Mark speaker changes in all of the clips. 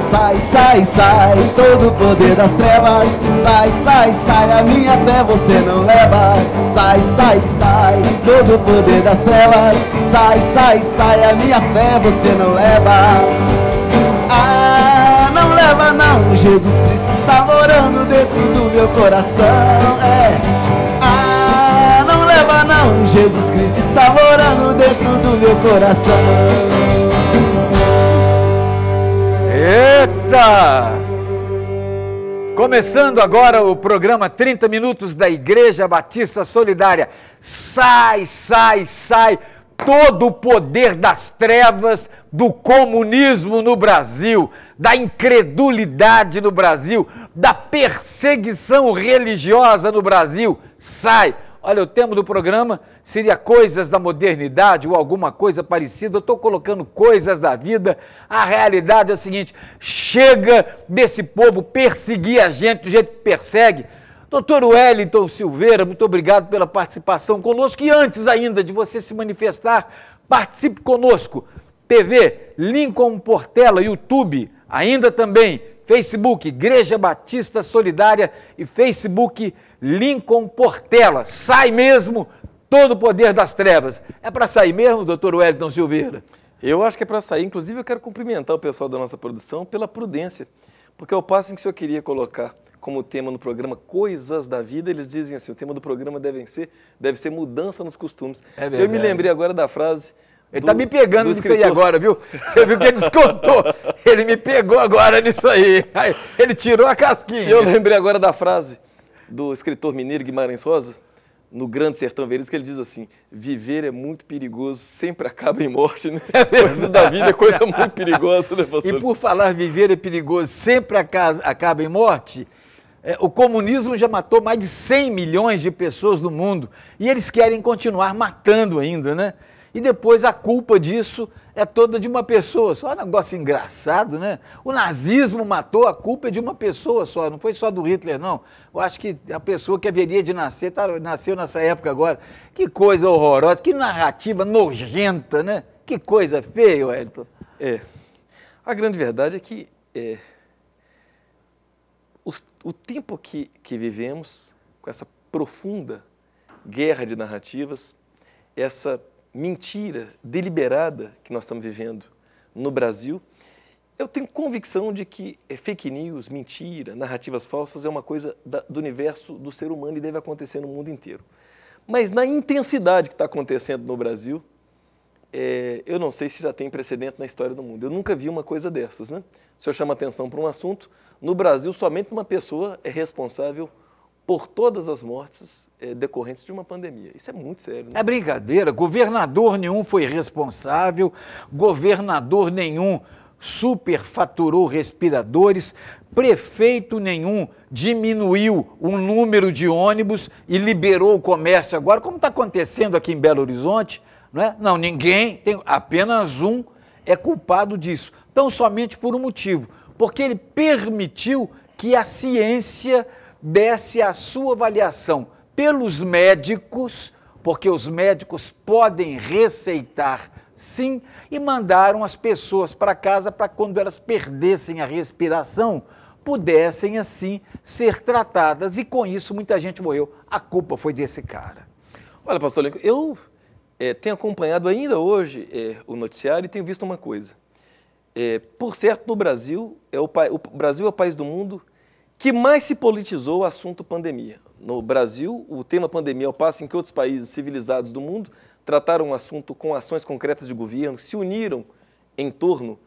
Speaker 1: Sai, sai, sai, todo o poder das trevas. Sai, sai, sai, a minha fé você não leva. Sai, sai, sai, todo o poder das trevas. Sai, sai, sai, a minha fé você não leva. Ah, não leva não, Jesus Cristo está morando dentro do meu coração. Ah, não leva não, Jesus Cristo está morando dentro do meu coração.
Speaker 2: Eita! Começando agora o programa 30 Minutos da Igreja Batista Solidária. Sai, sai, sai todo o poder das trevas, do comunismo no Brasil, da incredulidade no Brasil, da perseguição religiosa no Brasil. Sai! Olha, o tema do programa seria coisas da modernidade ou alguma coisa parecida. Eu estou colocando coisas da vida. A realidade é a seguinte: chega desse povo perseguir a gente do jeito que persegue. Doutor Wellington Silveira, muito obrigado pela participação conosco. E antes ainda de você se manifestar, participe conosco. TV, Lincoln Portela, YouTube, ainda também Facebook, Igreja Batista Solidária e Facebook Lincoln Portela. Sai mesmo todo o poder das trevas. É para sair mesmo, doutor Wellington Silveira?
Speaker 3: Eu acho que é para sair. Inclusive, eu quero cumprimentar o pessoal da nossa produção pela prudência, porque ao passo em que o senhor queria colocar como tema no programa coisas da vida, eles dizem assim, o tema do programa deve ser mudança nos costumes. Eu me lembrei agora da frase...
Speaker 2: Ele está me pegando nisso aí agora, viu? Você viu que ele descontou? Ele me pegou agora nisso aí. Ele tirou a casquinha.
Speaker 3: Eu lembrei agora da frase do escritor mineiro Guimarães Rosa, no Grande Sertão Veredas, que ele diz assim: viver é muito perigoso, sempre acaba em morte, né? Coisa da vida é coisa muito perigosa, né, pastor?
Speaker 2: E por falar viver é perigoso, sempre acaba em morte, o comunismo já matou mais de 100 milhões de pessoas no mundo e eles querem continuar matando ainda, né? E depois a culpa disso é toda de uma pessoa só. É um negócio engraçado, né? O nazismo matou, a culpa é de uma pessoa só, não foi só do Hitler, não. Eu acho que a pessoa que haveria de nascer, nasceu nessa época agora. Que coisa horrorosa, que narrativa nojenta, né? Que coisa feia, Wellington.
Speaker 3: A grande verdade é que o tempo que vivemos, com essa profunda guerra de narrativas, essa mentira deliberada que nós estamos vivendo no Brasil, eu tenho convicção de que fake news, mentira, narrativas falsas é uma coisa do universo do ser humano e deve acontecer no mundo inteiro. Mas na intensidade que está acontecendo no Brasil, eu não sei se já tem precedente na história do mundo. Eu nunca vi uma coisa dessas, né? O senhor chama atenção para um assunto, no Brasil somente uma pessoa é responsável por todas as mortes decorrentes de uma pandemia. Isso é muito sério, né?
Speaker 2: É brincadeira, governador nenhum foi responsável, governador nenhum superfaturou respiradores, prefeito nenhum diminuiu o número de ônibus e liberou o comércio agora, como está acontecendo aqui em Belo Horizonte, não é? Não, ninguém, apenas um é culpado disso. Então, somente por um motivo, porque ele permitiu que a ciência desse a sua avaliação pelos médicos, porque os médicos podem receitar sim, e mandaram as pessoas para casa para quando elas perdessem a respiração, pudessem assim ser tratadas, e com isso muita gente morreu. A culpa foi desse cara.
Speaker 3: Olha, pastor Lincoln, eu tenho acompanhado ainda hoje o noticiário e tenho visto uma coisa. Por certo, no Brasil, o Brasil é o país do mundo que mais se politizou o assunto pandemia. No Brasil, o tema pandemia, ao passo em que outros países civilizados do mundo trataram o assunto com ações concretas de governo, se uniram em torno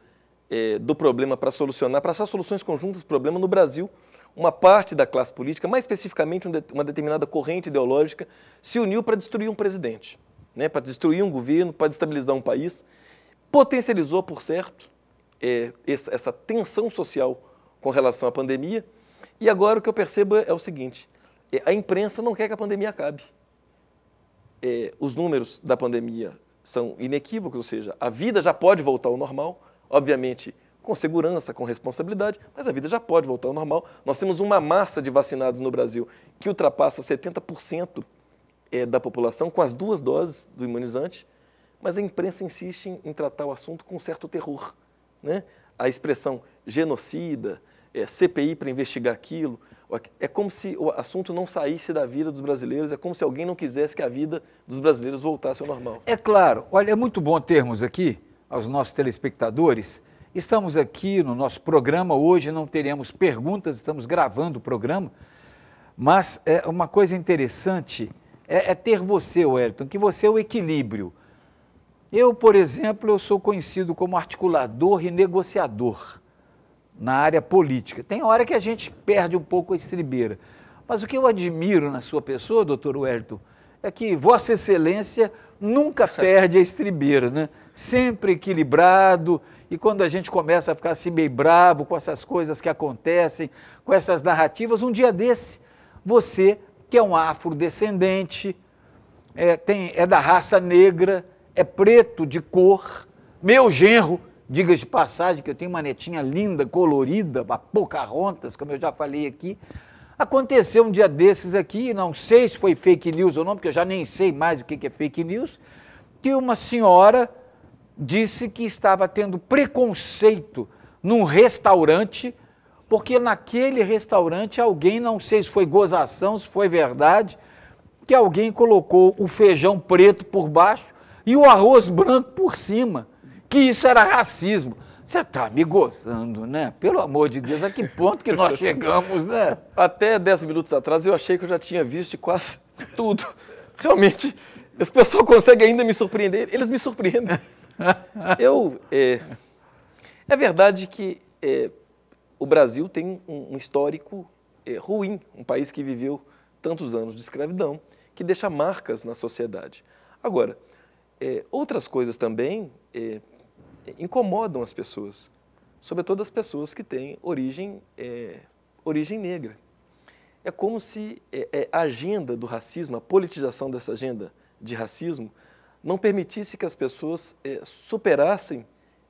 Speaker 3: do problema para solucionar, para achar soluções conjuntas do problema. No Brasil, uma parte da classe política, mais especificamente uma determinada corrente ideológica, se uniu para destruir um presidente, né, para destruir um governo, para destabilizar um país, potencializou, por certo, essa tensão social com relação à pandemia. E agora o que eu percebo é o seguinte: a imprensa não quer que a pandemia acabe. Os números da pandemia são inequívocos, ou seja, a vida já pode voltar ao normal, obviamente com segurança, com responsabilidade, mas a vida já pode voltar ao normal. Nós temos uma massa de vacinados no Brasil que ultrapassa 70% da população com as 2 doses do imunizante, mas a imprensa insiste em tratar o assunto com certo terror, né? A expressão genocida, CPI para investigar aquilo. É como se o assunto não saísse da vida dos brasileiros, é como se alguém não quisesse que a vida dos brasileiros voltasse ao normal.
Speaker 2: É claro, olha, é muito bom termos aqui, aos nossos telespectadores, estamos aqui no nosso programa, hoje não teremos perguntas, estamos gravando o programa, mas uma coisa interessante é ter você, Wellington, que você é o equilíbrio. Eu, por exemplo, eu sou conhecido como articulador e negociador na área política. Tem hora que a gente perde um pouco a estribeira. Mas o que eu admiro na sua pessoa, doutor Wellington, é que Vossa Excelência nunca perde a estribeira, né? Sempre equilibrado, e quando a gente começa a ficar assim meio bravo com essas coisas que acontecem, com essas narrativas, um dia desse, você, que é um afrodescendente, é da raça negra, é preto de cor, meu genro, diga de passagem, que eu tenho uma netinha linda, colorida, a Pocahontas, como eu já falei aqui. Aconteceu um dia desses aqui, não sei se foi fake news ou não, porque eu já nem sei mais o que é fake news, que uma senhora disse que estava tendo preconceito num restaurante, porque naquele restaurante alguém, não sei se foi gozação, se foi verdade, que alguém colocou o feijão preto por baixo e o arroz branco por cima, que isso era racismo. Você está me gozando, né? Pelo amor de Deus, a que ponto que nós chegamos, né?
Speaker 3: Até 10 minutos atrás eu achei que eu já tinha visto quase tudo. Realmente, esse pessoal consegue ainda me surpreender, eles me surpreendem. É verdade que o Brasil tem um histórico ruim, um país que viveu tantos anos de escravidão, que deixa marcas na sociedade. Agora, outras coisas também incomodam as pessoas, sobretudo as pessoas que têm origem negra. É como se a agenda do racismo, a politização dessa agenda de racismo, não permitisse que as pessoas superassem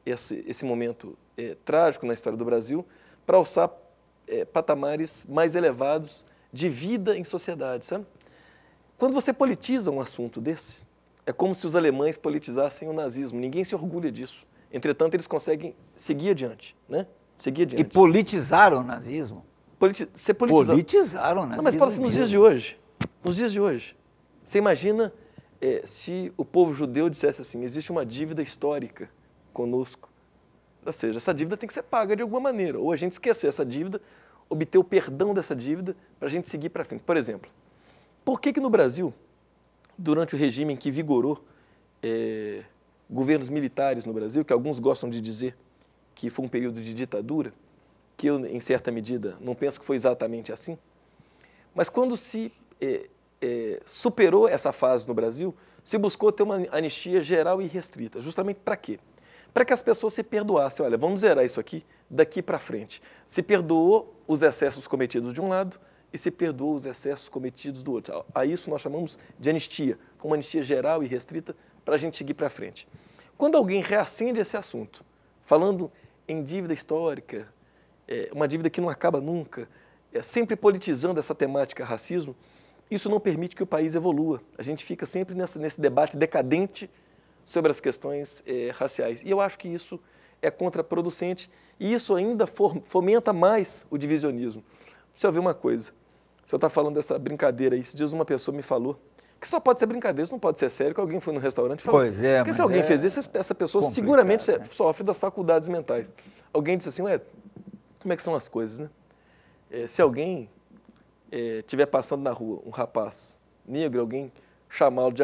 Speaker 3: esse momento trágico na história do Brasil para alçar patamares mais elevados de vida em sociedade, sabe? Quando você politiza um assunto desse, é como se os alemães politizassem o nazismo. Ninguém se orgulha disso. Entretanto, eles conseguem seguir adiante, né? Seguir adiante.
Speaker 2: E politizaram o nazismo. Politizaram o nazismo.
Speaker 3: Não, mas fala assim, nos dias de hoje. Nos dias de hoje. Você imagina se o povo judeu dissesse assim, existe uma dívida histórica conosco. Ou seja, essa dívida tem que ser paga de alguma maneira. Ou a gente esquecer essa dívida, obter o perdão dessa dívida para a gente seguir para frente. Por exemplo, por que no Brasil, durante o regime em que vigorou governos militares no Brasil, que alguns gostam de dizer que foi um período de ditadura, que eu, em certa medida, não penso que foi exatamente assim, mas quando se superou essa fase no Brasil, se buscou ter uma anistia geral e restrita. Justamente para quê? Para que as pessoas se perdoassem. Olha, vamos zerar isso aqui daqui para frente. Se perdoou os excessos cometidos de um lado e se perdoou os excessos cometidos do outro. A isso nós chamamos de anistia, uma anistia geral e restrita para a gente seguir para frente. Quando alguém reacende esse assunto, falando em dívida histórica, uma dívida que não acaba nunca, sempre politizando essa temática racismo, isso não permite que o país evolua. A gente fica sempre nesse debate decadente sobre as questões raciais. E eu acho que isso é contraproducente e isso ainda fomenta mais o divisionismo. Você ouviu uma coisa, o senhor está falando dessa brincadeira aí, esses dias uma pessoa me falou que só pode ser brincadeira, isso não pode ser sério, que alguém foi no restaurante e falou.
Speaker 2: Pois é,
Speaker 3: porque se alguém fez isso, essa pessoa seguramente sofre das faculdades mentais. Alguém disse assim, como é que são as coisas, né? Se alguém estiver passando na rua, um rapaz negro, alguém chamá-lo de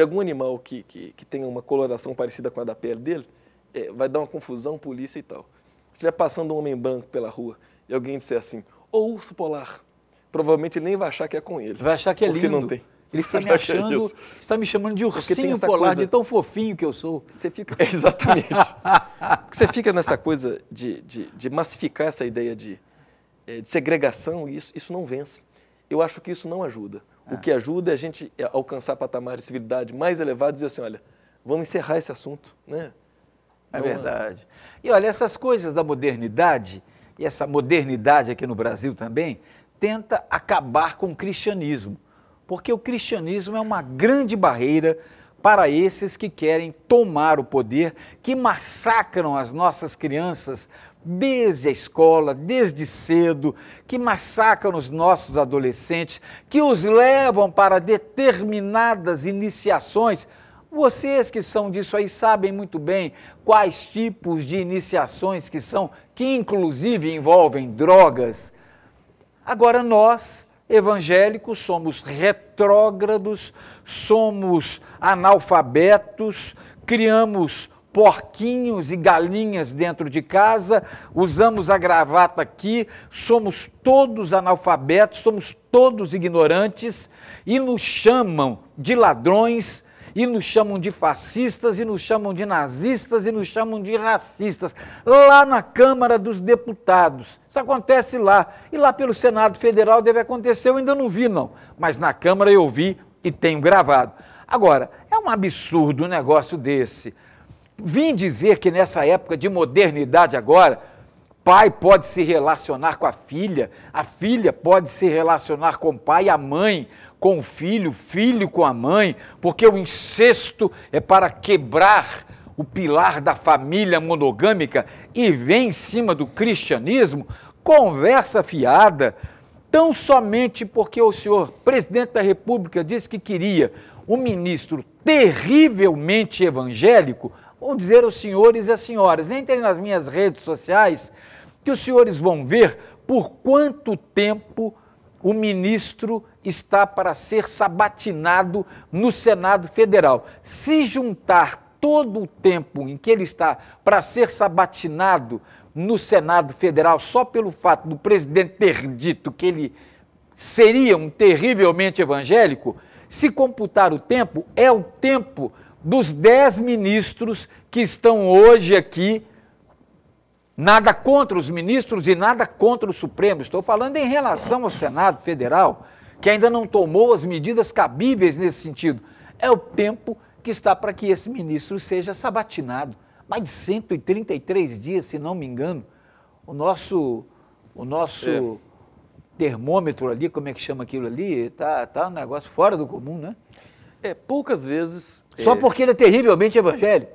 Speaker 3: algum animal que tenha uma coloração parecida com a da pele dele, vai dar uma confusão, polícia e tal. Se estiver passando um homem branco pela rua e alguém disser assim, ô urso polar, provavelmente ele nem vai achar que é com ele.
Speaker 2: Vai achar que é lindo.
Speaker 3: Não tem.
Speaker 2: Ele está me chamando de ursinho polar, coisa, de tão fofinho que eu sou.
Speaker 3: Você fica, exatamente. Você fica nessa coisa de massificar essa ideia de segregação e isso não vence. Eu acho que isso não ajuda. O que ajuda é a gente alcançar patamares de civilidade mais elevados e dizer assim, olha, vamos encerrar esse assunto, né?
Speaker 2: É verdade. E olha, essas coisas da modernidade, e essa modernidade aqui no Brasil também, tenta acabar com o cristianismo. Porque o cristianismo é uma grande barreira para esses que querem tomar o poder, que massacram as nossas crianças desde a escola, desde cedo, que massacram os nossos adolescentes, que os levam para determinadas iniciações. Vocês que são disso aí sabem muito bem quais tipos de iniciações que inclusive envolvem drogas. Agora nós, evangélicos, somos retrógrados, somos analfabetos, criamos porquinhos e galinhas dentro de casa, usamos a gravata aqui, somos todos analfabetos, somos todos ignorantes e nos chamam de ladrões, e nos chamam de fascistas, e nos chamam de nazistas, e nos chamam de racistas, lá na Câmara dos Deputados. Isso acontece lá, e lá pelo Senado Federal deve acontecer, eu ainda não vi não, mas na Câmara eu vi e tenho gravado. Agora, é um absurdo um negócio desse. Vim dizer que nessa época de modernidade agora, pai pode se relacionar com a filha pode se relacionar com o pai, a mãe com o filho com a mãe, porque o incesto é para quebrar o pilar da família monogâmica e vem em cima do cristianismo, conversa fiada, tão somente porque o senhor presidente da República disse que queria um ministro terrivelmente evangélico. Vou dizer aos senhores e às senhoras, entrem nas minhas redes sociais, que os senhores vão ver por quanto tempo o ministro está para ser sabatinado no Senado Federal. Se juntar todo o tempo em que ele está para ser sabatinado no Senado Federal, só pelo fato do presidente ter dito que ele seria um terrivelmente evangélico, se computar o tempo, é o tempo dos 10 ministros que estão hoje aqui. Nada contra os ministros e nada contra o Supremo. Estou falando em relação ao Senado Federal, que ainda não tomou as medidas cabíveis nesse sentido. É o tempo que está para que esse ministro seja sabatinado. Mais de 133 dias, se não me engano. O nosso termômetro ali, como é que chama aquilo ali? Tá um negócio fora do comum, né?
Speaker 3: Poucas vezes...
Speaker 2: Só porque ele é terrivelmente evangélico.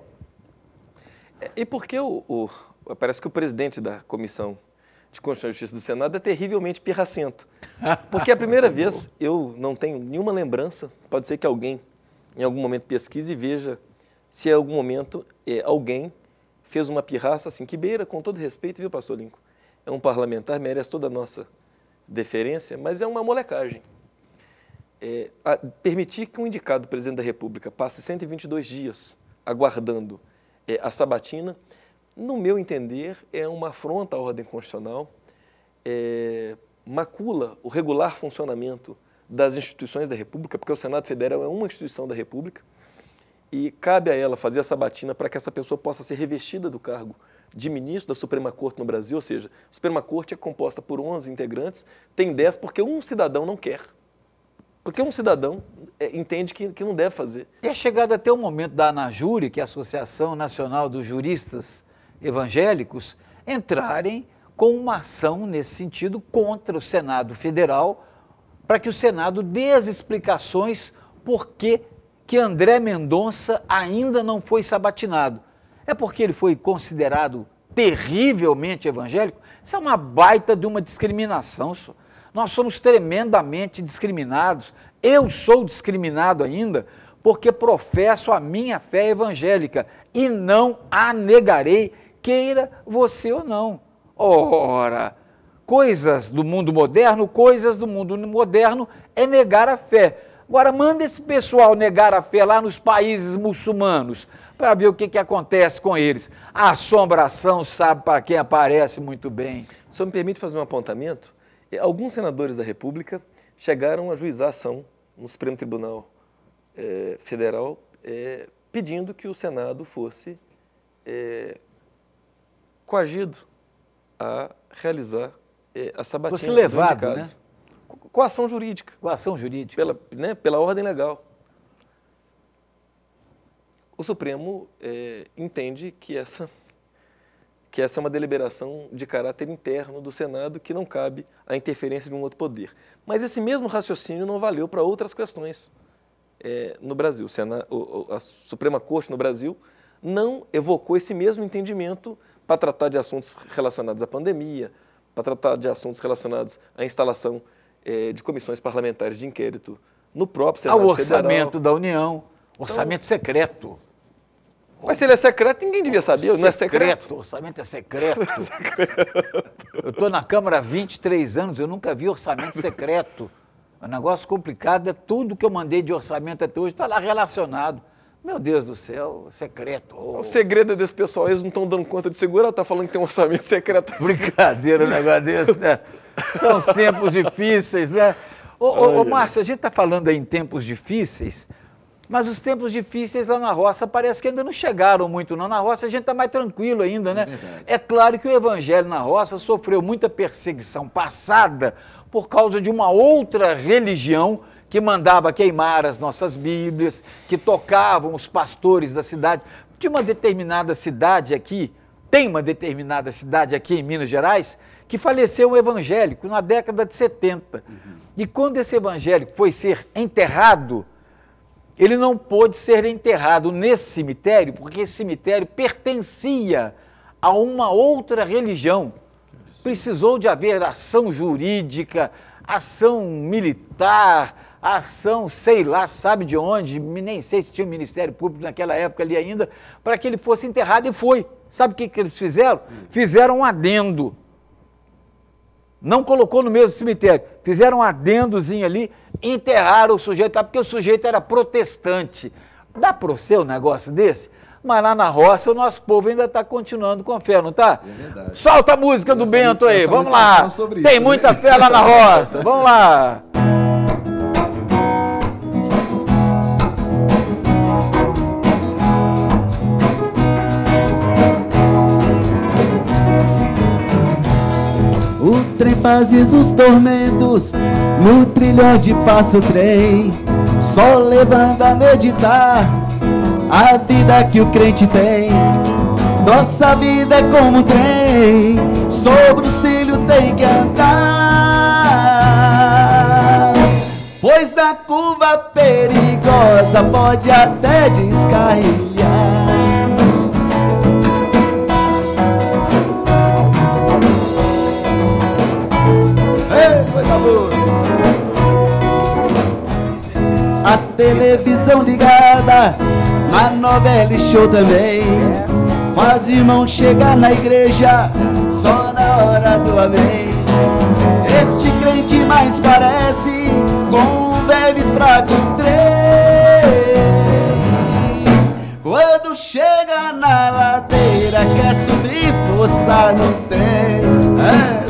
Speaker 3: E porque parece que o presidente da Comissão de Constituição e Justiça do Senado é terrivelmente pirracento. Porque a primeira vez, eu não tenho nenhuma lembrança, pode ser que alguém, em algum momento, pesquise e veja se em algum momento alguém fez uma pirraça assim, que beira, com todo respeito, viu, pastor Lincoln? É um parlamentar, merece toda a nossa deferência, mas é uma molecagem. Permitir que um indicado do presidente da República passe 122 dias aguardando a sabatina, no meu entender, é uma afronta à ordem constitucional, macula o regular funcionamento das instituições da República, porque o Senado Federal é uma instituição da República, e cabe a ela fazer a sabatina para que essa pessoa possa ser revestida do cargo de ministro da Suprema Corte no Brasil, ou seja, a Suprema Corte é composta por 11 integrantes, tem 10 porque um cidadão não quer. Porque um cidadão entende que não deve fazer.
Speaker 2: É chegado até o momento da ANAJURE, que é a Associação Nacional dos Juristas Evangélicos, entrarem com uma ação nesse sentido contra o Senado Federal, para que o Senado dê as explicações por que André Mendonça ainda não foi sabatinado. É porque ele foi considerado terrivelmente evangélico? Isso é uma baita de uma discriminação, senhor. Nós somos tremendamente discriminados. Eu sou discriminado ainda porque professo a minha fé evangélica e não a negarei, queira você ou não. Ora, coisas do mundo moderno é negar a fé. Agora, manda esse pessoal negar a fé lá nos países muçulmanos para ver o que acontece com eles. A assombração sabe para quem aparece muito bem.
Speaker 3: O senhor me permite fazer um apontamento? Alguns senadores da República chegaram a ajuizar ação no Supremo Tribunal Federal pedindo que o Senado fosse coagido a realizar a sabatina.
Speaker 2: Fosse levado, né?
Speaker 3: Coação jurídica.
Speaker 2: Coação jurídica.
Speaker 3: Pela ordem legal. O Supremo entende que essa é uma deliberação de caráter interno do Senado, que não cabe a interferência de um outro poder. Mas esse mesmo raciocínio não valeu para outras questões no Brasil. A Suprema Corte no Brasil não evocou esse mesmo entendimento para tratar de assuntos relacionados à pandemia, para tratar de assuntos relacionados à instalação de comissões parlamentares de inquérito no próprio Senado
Speaker 2: Ao
Speaker 3: Federal.
Speaker 2: orçamento da União, orçamento secreto.
Speaker 3: Mas se ele é secreto, ninguém devia saber, não é secreto?
Speaker 2: O orçamento é secreto. Eu estou na Câmara há 23 anos, eu nunca vi orçamento secreto. É um negócio complicado, tudo que eu mandei de orçamento até hoje está lá relacionado. Meu Deus do céu, secreto.
Speaker 3: O segredo desse pessoal, eles não estão dando conta de segurar, tá falando que tem um orçamento secreto.
Speaker 2: Brincadeira um negócio desse, né? São os tempos difíceis, né? Ô Márcio, a gente está falando aí em tempos difíceis, mas os tempos difíceis lá na roça parece que ainda não chegaram muito, não. Na roça a gente está mais tranquilo ainda, né? É claro que o evangelho na roça sofreu muita perseguição passada por causa de uma outra religião que mandava queimar as nossas Bíblias, que tocavam os pastores da cidade. De uma determinada cidade aqui, tem uma determinada cidade aqui em Minas Gerais, que faleceu um evangélico na década de 70. E quando esse evangélico foi ser enterrado, ele não pôde ser enterrado nesse cemitério, porque esse cemitério pertencia a uma outra religião. Precisou de haver ação jurídica, ação militar, ação, sei lá, sabe de onde, nem sei se tinha um Ministério Público naquela época ali ainda, para que ele fosse enterrado, e foi. Sabe o que eles fizeram? Fizeram um adendo. Não colocou no mesmo cemitério, fizeram um adendozinho ali, enterraram o sujeito, porque o sujeito era protestante. Dá para ser um negócio desse? Mas lá na roça o nosso povo ainda está continuando com fé, não está?
Speaker 1: É verdade.
Speaker 2: Solta a música do Bento aí, vamos lá. Tem muita fé lá na roça, vamos lá.
Speaker 1: O trem fazia os tormentos, no trilhão de passa o trem, só levando a meditar a vida que o crente tem. Nossa vida é como um trem, sobre os trilhos tem que andar, pois na curva perigosa pode até descarrilhar. A televisão ligada, a novela e show também, faz irmão chegar na igreja só na hora do amém. Este crente mais parece com um velho e fraco trem, quando chega na ladeira quer subir, força não tem.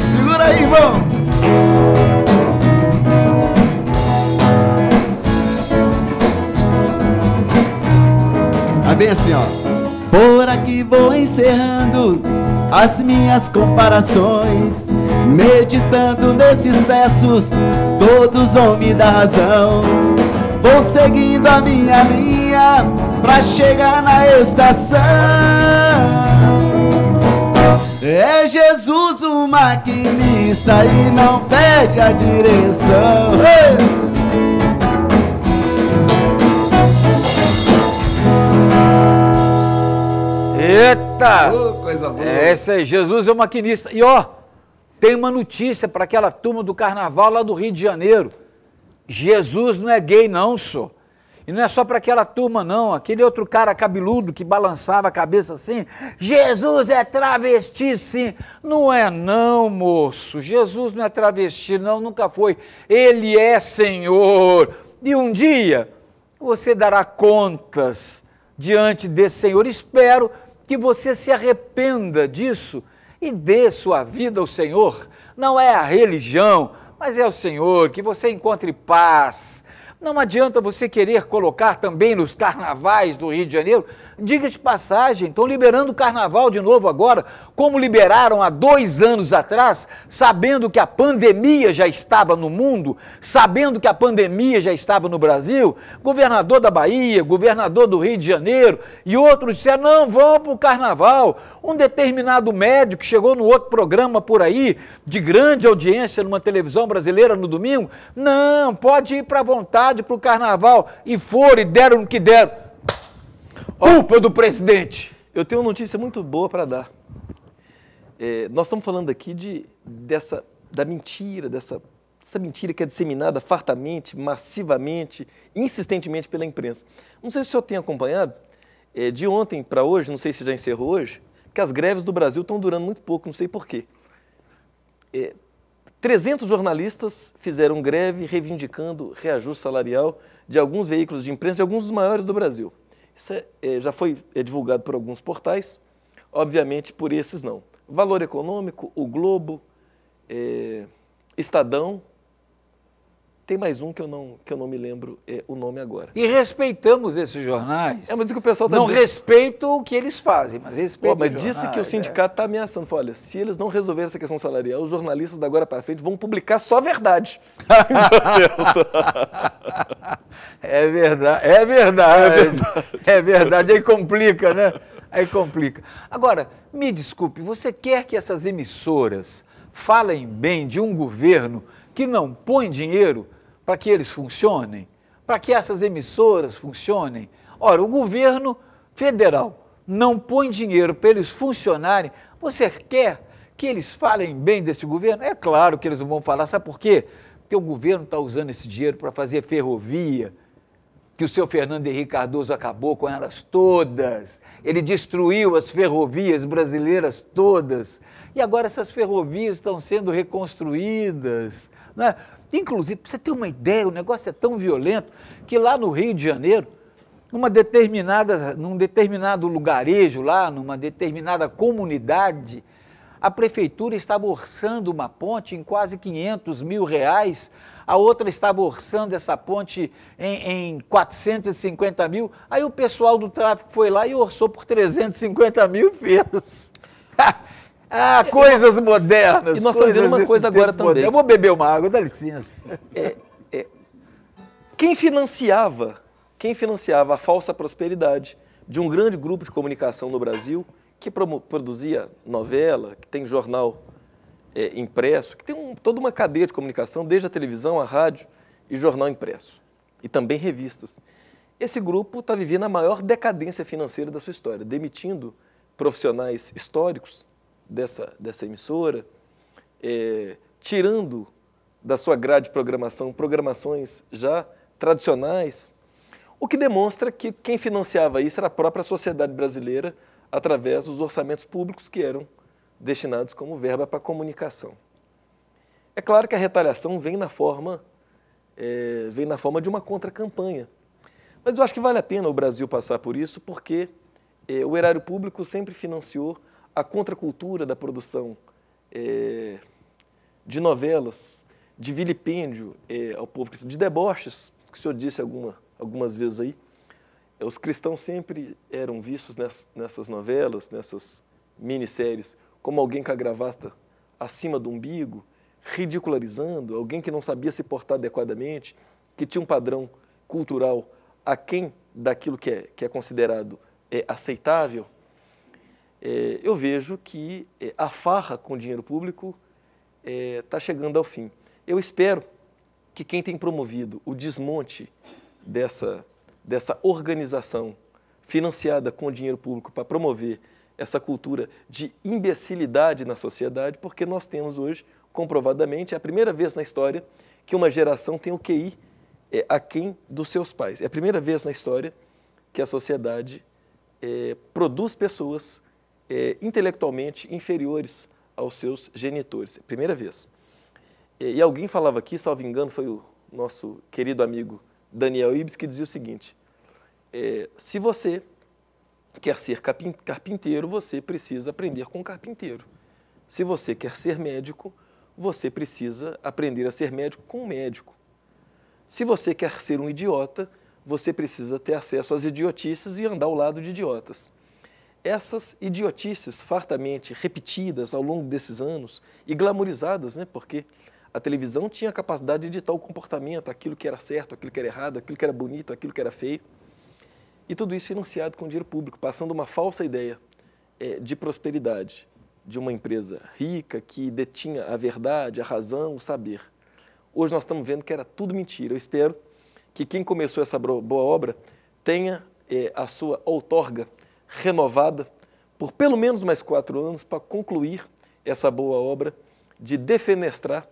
Speaker 1: Segura aí, irmão. Bem assim, ó. Por aqui vou encerrando as minhas comparações, meditando nesses versos, todos vão me dar razão. Vou seguindo a minha linha pra chegar na estação. É Jesus o maquinista e não perde a direção.
Speaker 2: Eita!
Speaker 1: Coisa boa.
Speaker 2: Esse aí, Jesus é o maquinista. E ó, tem uma notícia para aquela turma do carnaval lá do Rio de Janeiro. Jesus não é gay não, só. E não é só para aquela turma não, aquele outro cara cabeludo que balançava a cabeça assim, Jesus é travesti sim. Não é não, moço, Jesus não é travesti não, nunca foi. Ele é Senhor. E um dia você dará contas diante desse Senhor. Espero que você se arrependa disso e dê sua vida ao Senhor. Não é a religião, mas é o Senhor, que você encontre paz. Não adianta você querer colocar também nos carnavais do Rio de Janeiro. Diga de passagem, estão liberando o carnaval de novo agora, como liberaram há 2 anos atrás, sabendo que a pandemia já estava no mundo, sabendo que a pandemia já estava no Brasil. Governador da Bahia, governador do Rio de Janeiro e outros disseram, não, vamos para o carnaval. Um determinado médico que chegou no outro programa por aí, de grande audiência numa televisão brasileira no domingo, não, pode ir para vontade para o carnaval. E foram e deram o que deram. Culpa do presidente.
Speaker 3: Eu tenho uma notícia muito boa para dar. nós estamos falando aqui da mentira, essa mentira que é disseminada fartamente, massivamente, insistentemente pela imprensa. Não sei se o senhor tem acompanhado, de ontem para hoje, não sei se já encerrou hoje, que as greves do Brasil estão durando muito pouco, não sei por quê. 300 jornalistas fizeram greve reivindicando reajuste salarial de alguns veículos de imprensa, de alguns dos maiores do Brasil. Isso já foi divulgado por alguns portais, obviamente por esses não. Valor Econômico, O Globo, Estadão, tem mais um que eu não me lembro o nome agora.
Speaker 2: E respeitamos esses jornais.
Speaker 3: Mas que o pessoal
Speaker 2: não respeito o que eles fazem, mas respeito
Speaker 3: mas disse que o sindicato está ameaçando. Falou, olha, se eles não resolverem essa questão salarial, os jornalistas da agora para frente vão publicar só a verdade.
Speaker 2: É verdade, é verdade. É verdade, aí complica, né? Aí complica. Agora, me desculpe, você quer que essas emissoras falem bem de um governo que não põe dinheiro para que eles funcionem? Para que essas emissoras funcionem? Ora, o governo federal não põe dinheiro para eles funcionarem. Você quer que eles falem bem desse governo? É claro que eles não vão falar. Sabe por quê? Porque o governo está usando esse dinheiro para fazer ferrovia, que o seu Fernando Henrique Cardoso acabou com elas todas. Ele destruiu as ferrovias brasileiras todas. E agora essas ferrovias estão sendo reconstruídas, né? Inclusive, para você ter uma ideia, o negócio é tão violento que lá no Rio de Janeiro, num determinado lugarejo lá, numa determinada comunidade, a prefeitura estava orçando uma ponte em quase 500 mil reais, a outra estava orçando essa ponte em 450 mil, aí o pessoal do tráfico foi lá e orçou por 350 mil e fez. Coisas modernas.
Speaker 3: E nós estamos vendo uma coisa agora também.
Speaker 2: Eu vou beber uma água, dá licença.
Speaker 3: Quem financiava a falsa prosperidade de um grande grupo de comunicação no Brasil, que produzia novela, que tem jornal impresso, que tem toda uma cadeia de comunicação, desde a televisão, a rádio e jornal impresso, e também revistas. Esse grupo está vivendo a maior decadência financeira da sua história, demitindo profissionais históricos dessa emissora, tirando da sua grade de programação programações já tradicionais, o que demonstra que quem financiava isso era a própria sociedade brasileira através dos orçamentos públicos que eram destinados como verba para comunicação. É claro que a retaliação vem na forma de uma contra-campanha, mas eu acho que vale a pena o Brasil passar por isso, porque o erário público sempre financiou a contracultura da produção de novelas, de vilipêndio ao povo cristão, de deboches, que o senhor disse algumas vezes aí. Os cristãos sempre eram vistos nessas novelas, nessas minisséries, como alguém com a gravata acima do umbigo, ridicularizando, alguém que não sabia se portar adequadamente, que tinha um padrão cultural aquém daquilo que é considerado aceitável. Eu vejo que a farra com o dinheiro público está chegando ao fim. Eu espero que quem tem promovido o desmonte dessa organização financiada com o dinheiro público para promover essa cultura de imbecilidade na sociedade, porque nós temos hoje, comprovadamente, é a primeira vez na história que uma geração tem o QI aquém dos seus pais. É a primeira vez na história que a sociedade produz pessoas intelectualmente inferiores aos seus genitores. É a primeira vez. E alguém falava aqui, salvo engano, foi o nosso querido amigo Daniel Ibs, que dizia o seguinte: se você quer ser carpinteiro, você precisa aprender com um carpinteiro. Se você quer ser médico, você precisa aprender a ser médico com um médico. Se você quer ser um idiota, você precisa ter acesso às idiotices e andar ao lado de idiotas. Essas idiotices fartamente repetidas ao longo desses anos e glamorizadas, né, porque a televisão tinha a capacidade de ditar o comportamento, aquilo que era certo, aquilo que era errado, aquilo que era bonito, aquilo que era feio. E tudo isso financiado com dinheiro público, passando uma falsa ideia de prosperidade, de uma empresa rica que detinha a verdade, a razão, o saber. Hoje nós estamos vendo que era tudo mentira. Eu espero que quem começou essa boa obra tenha a sua outorga renovada por pelo menos mais 4 anos para concluir essa boa obra de defenestrar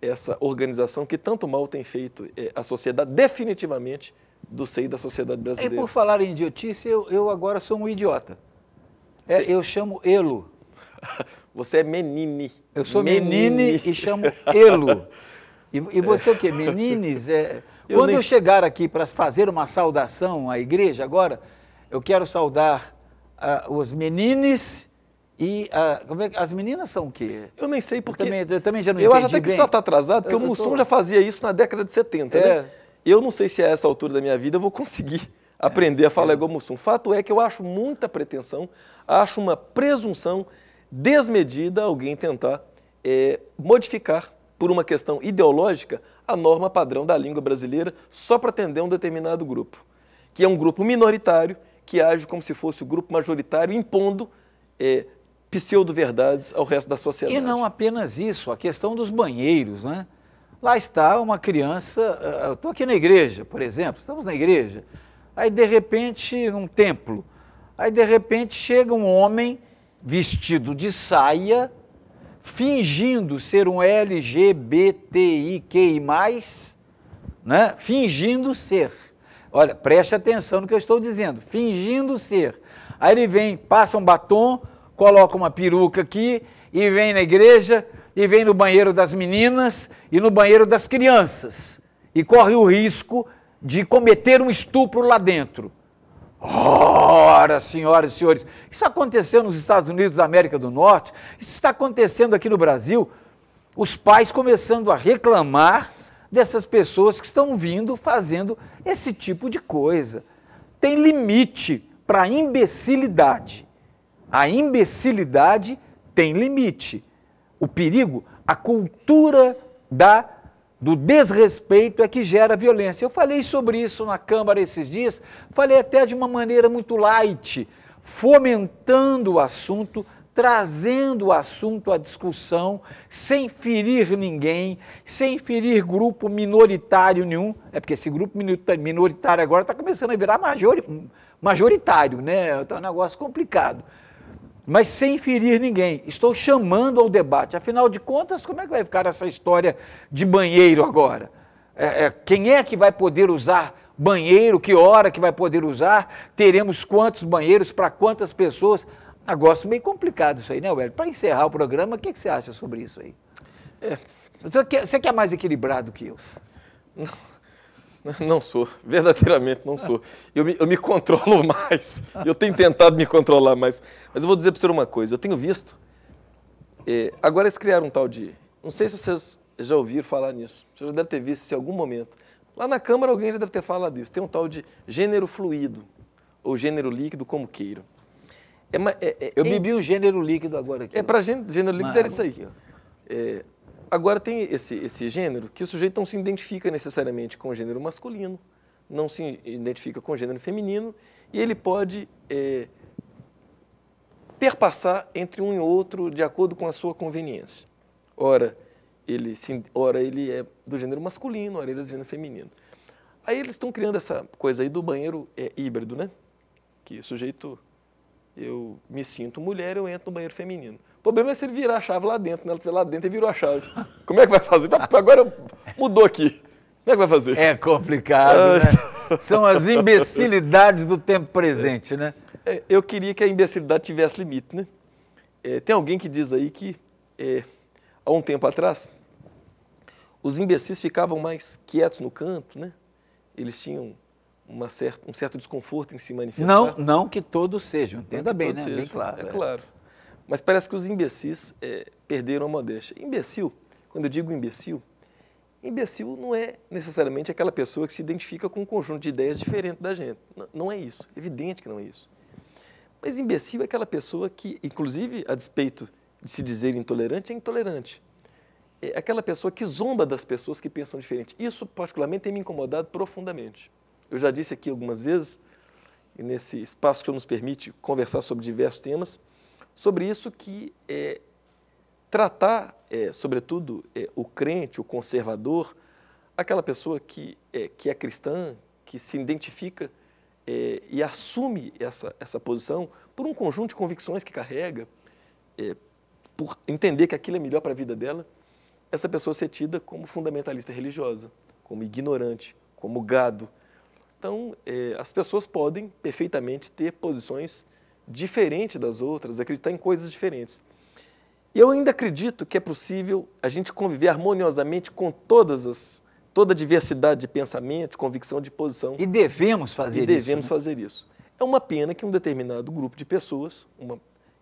Speaker 3: essa organização que tanto mal tem feito a sociedade, definitivamente, do seio da sociedade
Speaker 2: E
Speaker 3: brasileira.
Speaker 2: por falar em idiotice, eu agora sou um idiota. Eu chamo Elo.
Speaker 3: Você é menine.
Speaker 2: Eu sou menine e chamo Elo. E você o quê? Menines? Quando eu chegar aqui para fazer uma saudação à igreja agora, eu quero saudar os menines e as meninas são o quê?
Speaker 3: Eu nem sei porque...
Speaker 2: Eu também já não
Speaker 3: eu
Speaker 2: entendi
Speaker 3: acho até que
Speaker 2: bem.
Speaker 3: só está atrasado, porque o Mussum já fazia isso na década de 70, né? Eu não sei se a essa altura da minha vida eu vou conseguir aprender a falar igual o Mussum. Fato é que eu acho muita pretensão, acho uma presunção desmedida alguém tentar modificar, por uma questão ideológica, a norma padrão da língua brasileira só para atender um determinado grupo, que é um grupo minoritário, que age como se fosse o grupo majoritário, impondo pseudo-verdades ao resto da sociedade.
Speaker 2: E não apenas isso, a questão dos banheiros, né? Lá está uma criança, eu estou aqui na igreja, por exemplo, estamos na igreja, aí de repente, num templo, aí de repente chega um homem vestido de saia, fingindo ser um LGBTIQI+, né? Fingindo ser. Olha, preste atenção no que eu estou dizendo, fingindo ser. Aí ele vem, passa um batom, coloca uma peruca aqui e vem na igreja e vem no banheiro das meninas e no banheiro das crianças e corre o risco de cometer um estupro lá dentro. Ora, senhoras e senhores, isso aconteceu nos Estados Unidos da América do Norte, isso está acontecendo aqui no Brasil, os pais começando a reclamar dessas pessoas que estão vindo fazendo esse tipo de coisa. Tem limite para a imbecilidade. A imbecilidade tem limite. O perigo, a cultura do desrespeito é que gera violência. Eu falei sobre isso na Câmara esses dias, falei até de uma maneira muito light, fomentando o assunto, trazendo o assunto à discussão, sem ferir ninguém, sem ferir grupo minoritário nenhum, porque esse grupo minoritário agora está começando a virar majoritário, né? Então é um negócio complicado. Mas sem ferir ninguém. Estou chamando ao debate. Afinal de contas, como é que vai ficar essa história de banheiro agora? Quem é que vai poder usar banheiro? Que hora que vai poder usar? Teremos quantos banheiros para quantas pessoas? Negócio meio complicado isso aí, né, Wélio? Para encerrar o programa, o que você acha sobre isso aí? Você que é mais equilibrado que eu.
Speaker 3: Não sou, verdadeiramente não sou. Eu me controlo mais, eu tenho tentado me controlar mais. Mas eu vou dizer para você uma coisa, eu tenho visto, agora eles criaram um tal de, não sei se vocês já ouviram falar nisso, você já deve ter visto isso em algum momento. Lá na Câmara alguém já deve ter falado disso, tem um tal de gênero fluido, ou gênero líquido, como queiram.
Speaker 2: Eu bebi o gênero líquido agora aqui.
Speaker 3: Para gênero líquido era isso aí. Agora tem esse gênero que o sujeito não se identifica necessariamente com o gênero masculino, não se identifica com o gênero feminino, e ele pode perpassar entre um e outro de acordo com a sua conveniência. Ora ele é do gênero masculino, ora ele é do gênero feminino. Aí eles estão criando essa coisa aí do banheiro híbrido, né? Que o sujeito, eu me sinto mulher, eu entro no banheiro feminino. O problema é se ele virar a chave lá dentro, né? Lá dentro ele virou a chave. Como é que vai fazer? Agora mudou aqui. Como é que vai fazer?
Speaker 2: É complicado, né? São as imbecilidades do tempo presente, né?
Speaker 3: Eu queria que a imbecilidade tivesse limite, né? Tem alguém que diz aí que, há um tempo atrás, os imbecis ficavam mais quietos no canto, né? Eles tinham um certo desconforto em se manifestar.
Speaker 2: Não que todos sejam, entenda bem, né? Bem claro.
Speaker 3: É claro. Mas parece que os imbecis perderam a modéstia. Imbecil, quando eu digo imbecil não é necessariamente aquela pessoa que se identifica com um conjunto de ideias diferente da gente. Não é isso, é evidente que não é isso. Mas imbecil é aquela pessoa que, inclusive, a despeito de se dizer intolerante, é intolerante. É aquela pessoa que zomba das pessoas que pensam diferente. Isso, particularmente, tem me incomodado profundamente. Eu já disse aqui algumas vezes, e nesse espaço que nos permite conversar sobre diversos temas, sobre isso que tratar, sobretudo, o crente, o conservador, aquela pessoa que é cristã, que se identifica e assume essa posição por um conjunto de convicções que carrega, por entender que aquilo é melhor para a vida dela, essa pessoa ser tida como fundamentalista religiosa, como ignorante, como gado. Então, as pessoas podem perfeitamente ter posições diferentes das outras, acreditar em coisas diferentes. E eu ainda acredito que é possível a gente conviver harmoniosamente com toda a diversidade de pensamento, de convicção, de posição.
Speaker 2: E devemos fazer isso.
Speaker 3: E devemos fazer isso. É uma pena que um determinado grupo de pessoas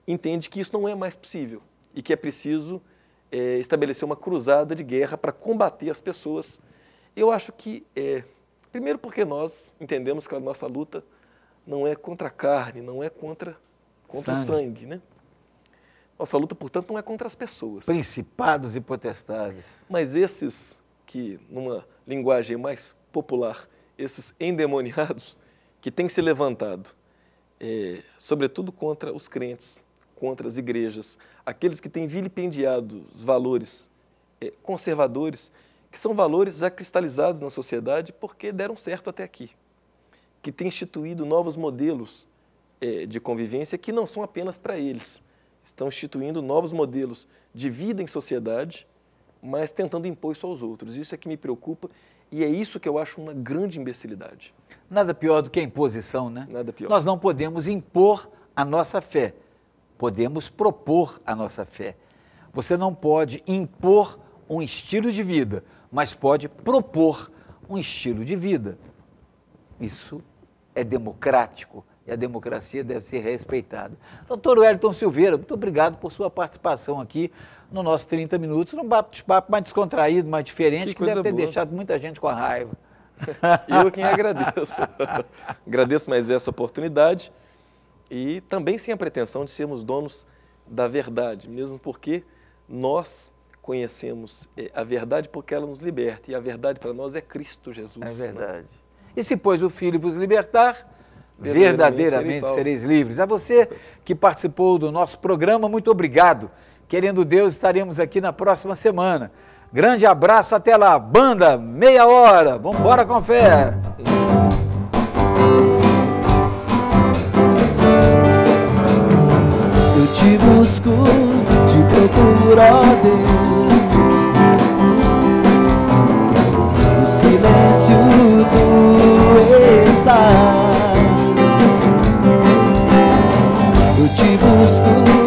Speaker 3: entende que isso não é mais possível e que é preciso estabelecer uma cruzada de guerra para combater as pessoas. Eu acho que, primeiro porque nós entendemos que a nossa luta não é contra a carne, não é contra o sangue, né? Nossa luta, portanto, não é contra as pessoas.
Speaker 2: Principados e potestades.
Speaker 3: Mas esses que, numa linguagem mais popular, esses endemoniados que têm se levantado, sobretudo contra os crentes, contra as igrejas, aqueles que têm vilipendiado os valores conservadores, que são valores já cristalizados na sociedade porque deram certo até aqui, que têm instituído novos modelos de convivência que não são apenas para eles, estão instituindo novos modelos de vida em sociedade, mas tentando impor isso aos outros. Isso é que me preocupa e é isso que eu acho uma grande imbecilidade.
Speaker 2: Nada pior do que a imposição, né?
Speaker 3: Nada pior.
Speaker 2: Nós não podemos impor a nossa fé, podemos propor a nossa fé. Você não pode impor um estilo de vida, mas pode propor um estilo de vida. Isso é democrático e a democracia deve ser respeitada. Doutor Wellington Silveira, muito obrigado por sua participação aqui no nosso 30 Minutos, num bate-papo mais descontraído, mais diferente, que deve ter deixado muita gente com a raiva.
Speaker 3: Eu quem agradeço. Agradeço mais essa oportunidade e também sem a pretensão de sermos donos da verdade, mesmo porque nós conhecemos a verdade porque ela nos liberta e a verdade para nós é Cristo Jesus.
Speaker 2: É verdade. Né? E se pois o Filho vos libertar, verdadeiramente sereis livres. A você que participou do nosso programa, muito obrigado. Querendo Deus, estaremos aqui na próxima semana. Grande abraço, até lá. Banda, meia hora. Vamos embora com fé.
Speaker 1: Eu te busco, te procuro, ó Deus. No silêncio tu estás. Eu te busco.